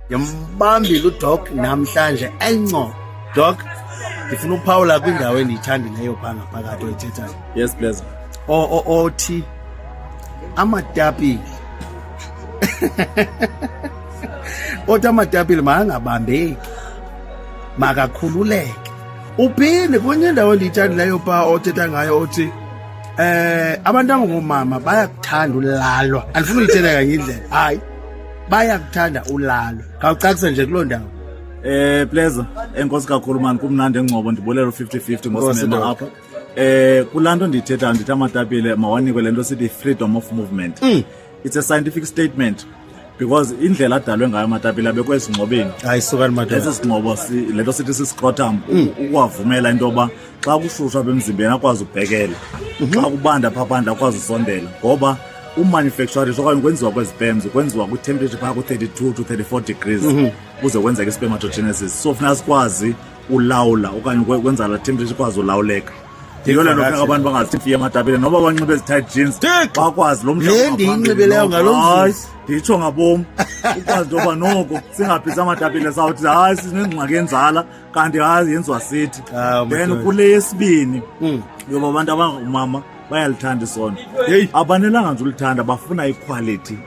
Ngiyambambile uDoc namhlanje enco. Doc, ngifuna uPaula kwindawo endiyithandileyo phaa ngaphakathi oyithethayo. Yes, please. Othi amatapile. Othi amatapile makangabambeki. Makakhululeke. Uphinde kwenye indawo endiyithandileyo phaa othetha ngayo othi abantu abangomama bayakuthanda ulalwa. Andifuna uyithetha kanye indlela. Hayi. Bayakuthanda ulalwa. Khawucacise nje kuloo ndawo. Pleasure, enkosi kakhulu man, kumnandi engcobo ndibulela 50-50 ngosimema apha. Kulanto ndithetha ndithi amatapile mawanikwe lento sithi freedom of movement. It's a scientific statement because indlela adalwe ngayo amatapile abekwezingcobeni. Hayi suka madoda. Lesi singcobo lento sithi scrotum ukwavumela into ba xa kushusha bemzimbeni akwazi ubhekela. Xa kubanda phaphandla akwazi usondela ngoba umanufacturing okanye kwenziwa kwezipams kwenziwa ku-temperature phaka ku-32 to 34 degrees kuze kwenzeke i-spermatogenesis. So funeka sikwazi ulawula okanye kwenza la temperature ikwazi ulawuleka. Yiyo le nto funeka abantu bangazifiya amatapile noba banxibe ezi-tight jeans bakwazi lo mhlobo. Le ndiyinxibeleyo ngalo mzuzu. Nditsho ngabom ukwazi into yoba noko singaphisi amatapile sawuthi hayi sinengxaki yenzala kanti hayi yenziwa sithi. Then kule yesibini yoba abantu abangomama bayalithanda isondo. Abanelanga nje ulithanda bafuna equality.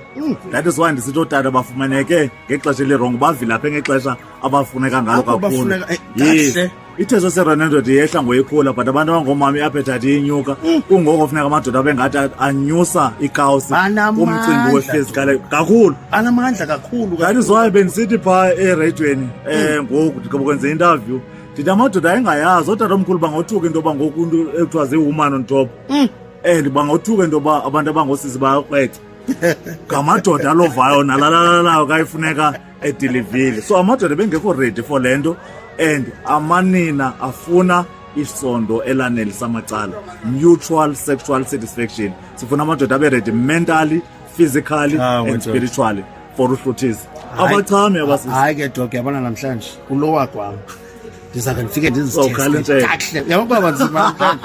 That is why ndisithi ootata bafumaneke ngexesha elirong bavilaphe ngexesha abafuneka ngalo kakhulu. Yes. Ithezo se-100 yehla ngoyikhula but abantu abangomama i-appetite iyinyuka. Kungoko funeka amadoda abengathi anyusa ikawusi umcimbi we-physical kakhulu. Anamandla kakhulu. That is why bendisithi phaa ereyidweni ngoku ndikwenze interview ndithi amadoda ayengayazi ootata omkhulu bangothuka into yoba ngoku into ekuthiwa ziyi-woman on top. And bangothuka into yoba abantu abangosisi bayakrwetha ngamadoda alovayo nalalalayo kayifuneka edilivile. So amadoda bengekho ready for le nto and amanina afuna isondo elanelisa amacala, mutual sexual satisfaction. Sifuna amadoda abe ready mentally, physically and spiritually for uhluthisi. Abachame abasisi. Hayi ke Doc, yabona namhlanje kulowa kwam ndizake ndifike ndizitheste kahle. Yabona baba nzima namhlanje.